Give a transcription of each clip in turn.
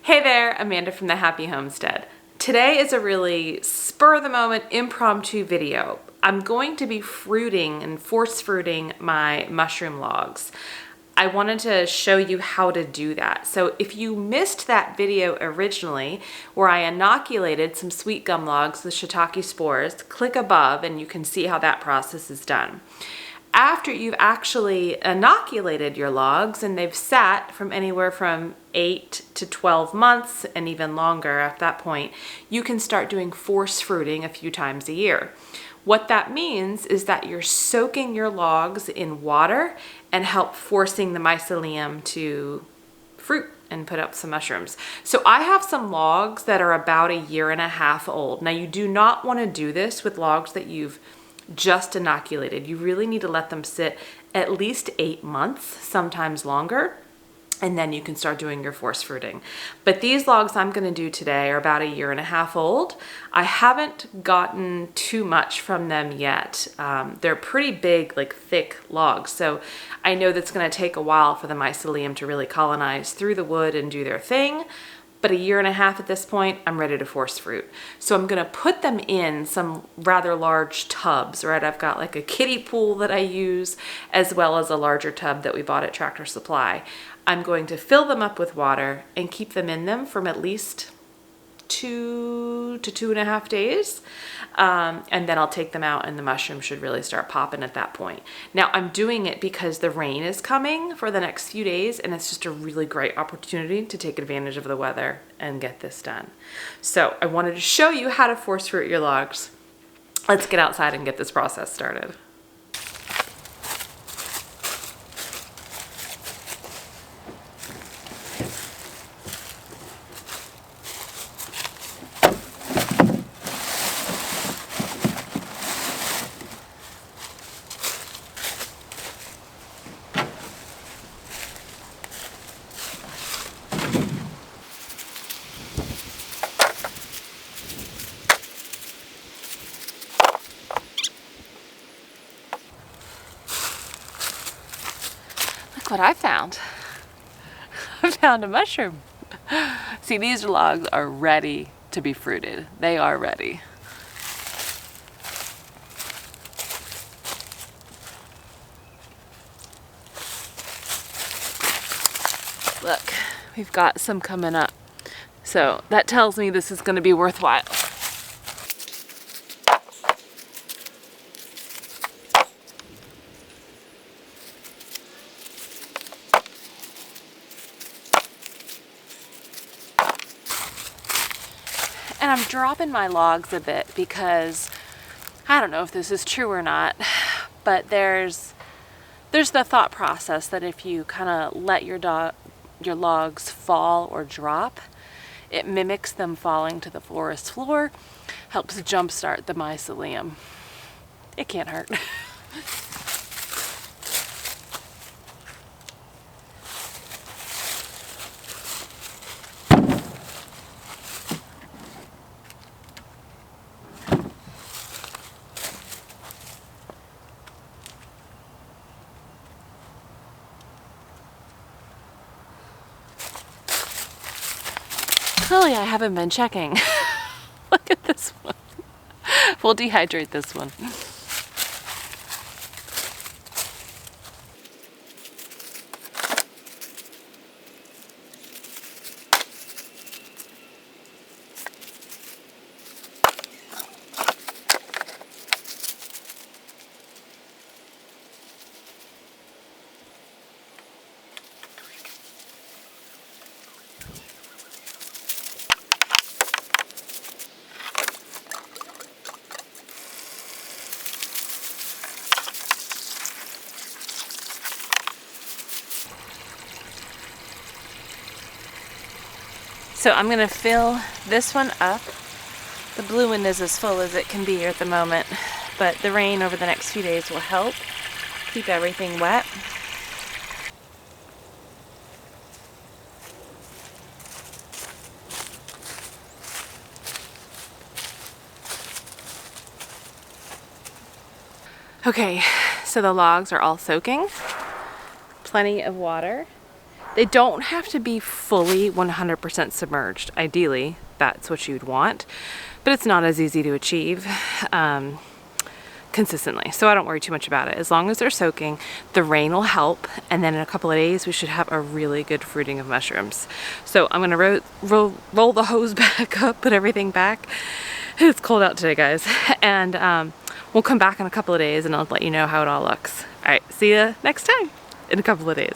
Hey there, Amanda from The Happy Homestead. Today is a really spur-of-the-moment impromptu video. I'm going to be fruiting and force fruiting my mushroom logs. I wanted to show you how to do that. So if you missed that video originally, where I inoculated some sweet gum logs with shiitake spores, click above and you can see how that process is done. After you've actually inoculated your logs and they've sat from anywhere from 8 to 12 months and even longer at that point, you can start doing force fruiting a few times a year. What that means is that you're soaking your logs in water and help forcing the mycelium to fruit and put up some mushrooms. So I have some logs that are about 1.5 years old. Now you do not want to do this with logs that you've just inoculated. You really need to let them sit at least 8 months, sometimes longer, and then you can start doing your force fruiting. But these logs I'm going to do today are about 1.5 years old. I haven't gotten too much from them yet. They're pretty big, like thick logs, so I know that's going to take a while for the mycelium to really colonize through the wood and do their thing. But 1.5 years at this point, I'm ready to force fruit. So I'm gonna put them in some rather large tubs, right? I've got like a kiddie pool that I use, as well as a larger tub that we bought at Tractor Supply. I'm going to fill them up with water and keep them in them from at least 2 to 2.5 days. And then I'll take them out and the mushrooms should really start popping at that point. Now I'm doing it because the rain is coming for the next few days and it's just a really great opportunity to take advantage of the weather and get this done. So I wanted to show you how to force fruit your logs. Let's get outside and get this process started. What I found. I found a mushroom. See, these logs are ready to be fruited. They are ready. Look, we've got some coming up. So that tells me this is going to be worthwhile. And I'm dropping my logs a bit because I don't know if this is true or not, but there's the thought process that if you kind of let your logs fall or drop, it mimics them falling to the forest floor, helps jumpstart the mycelium. It can't hurt. Clearly I haven't been checking. Look at this one. We'll dehydrate this one. So I'm going to fill this one up. The blue one is as full as it can be at the moment, but the rain over the next few days will help keep everything wet. Okay, so the logs are all soaking. Plenty of water. They don't have to be fully 100% submerged. Ideally, that's what you'd want, but it's not as easy to achieve consistently. So I don't worry too much about it. As long as they're soaking, the rain will help. And then in a couple of days, we should have a really good fruiting of mushrooms. So I'm gonna roll the hose back up, put everything back. It's cold out today, guys. And we'll come back in a couple of days and I'll let you know how it all looks. All right, see you next time in a couple of days.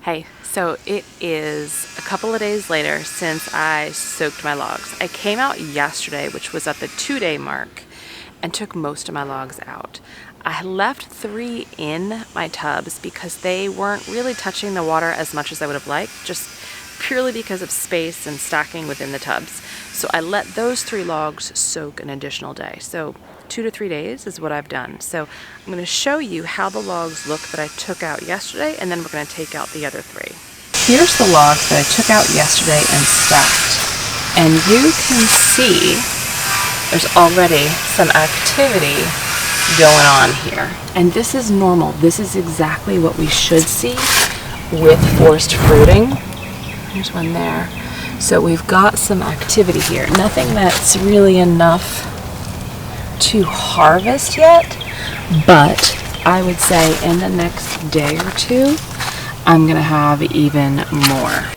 Hey, so it is a couple of days later since I soaked my logs. I came out yesterday, which was at the 2-day mark, and took most of my logs out. I left 3 in my tubs because they weren't really touching the water as much as I would have liked, just purely because of space and stacking within the tubs. So I let those 3 logs soak an additional day. So 2 to 3 days is what I've done. So I'm going to show you how the logs look that I took out yesterday, and then we're going to take out the other 3. Here's the logs that I took out yesterday and stacked. And you can see there's already some activity going on here. And this is normal. This is exactly what we should see with forced fruiting. There's one there. So we've got some activity here. Nothing that's really enough to harvest yet, but I would say in the next day or 2, I'm gonna have even more.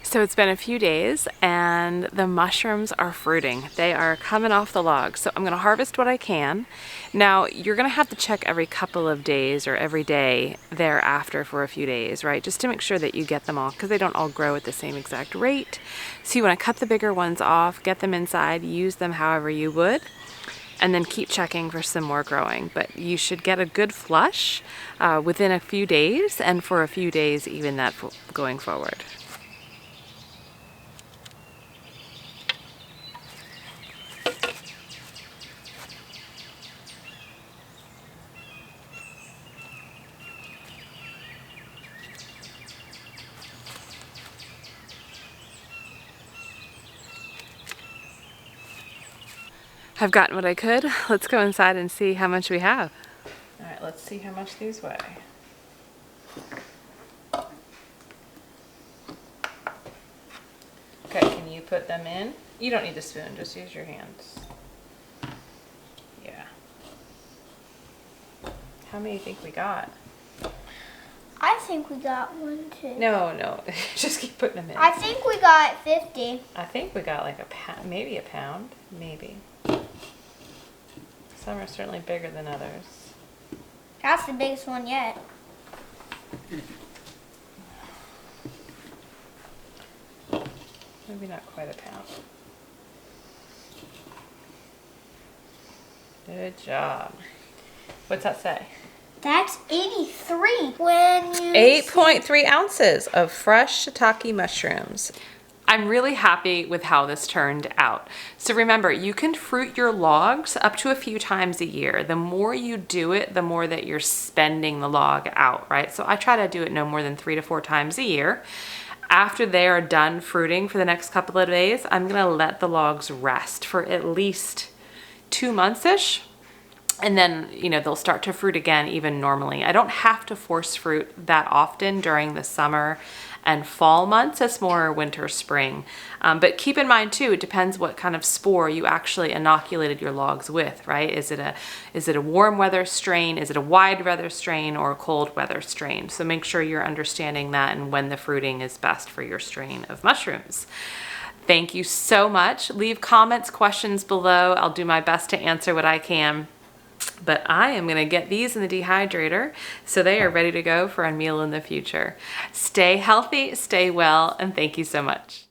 So it's been a few days and the mushrooms are fruiting. They are coming off the log. So I'm gonna harvest what I can. Now you're gonna have to check every couple of days or every day thereafter for a few days, right? Just to make sure that you get them all, because they don't all grow at the same exact rate. So you wanna cut the bigger ones off, get them inside, use them however you would, and then keep checking for some more growing. But you should get a good flush within a few days, and for a few days even that going forward. I've gotten what I could. Let's go inside and see how much we have. All right, let's see how much these weigh. Okay, can you put them in? You don't need a spoon, just use your hands. Yeah. How many do you think we got? I think we got 1, 2. No, just keep putting them in. I think we got 50. I think we got like a pound, maybe a pound, maybe. Some are certainly bigger than others. That's the biggest one yet. Maybe not quite a pound. Good job. What's that say? That's 83. When you 8.3 ounces of fresh shiitake mushrooms. I'm really happy with how this turned out. So remember, you can fruit your logs up to a few times a year. The more you do it, the more that you're spending the log out, right? So I try to do it no more than 3 to 4 times a year. After they are done fruiting for the next couple of days, I'm gonna let the logs rest for at least 2 months-ish. And then, you know, they'll start to fruit again even normally. I don't have to force fruit that often during the summer and fall months. It's more winter, spring. But keep in mind too, it depends what kind of spore you actually inoculated your logs with, right? Is it a warm weather strain? Is it a wide weather strain or a cold weather strain? So make sure you're understanding that and when the fruiting is best for your strain of mushrooms. Thank you so much. Leave comments, questions below. I'll do my best to answer what I can. But I am gonna get these in the dehydrator so they are ready to go for a meal in the future. Stay healthy, stay well, and thank you so much.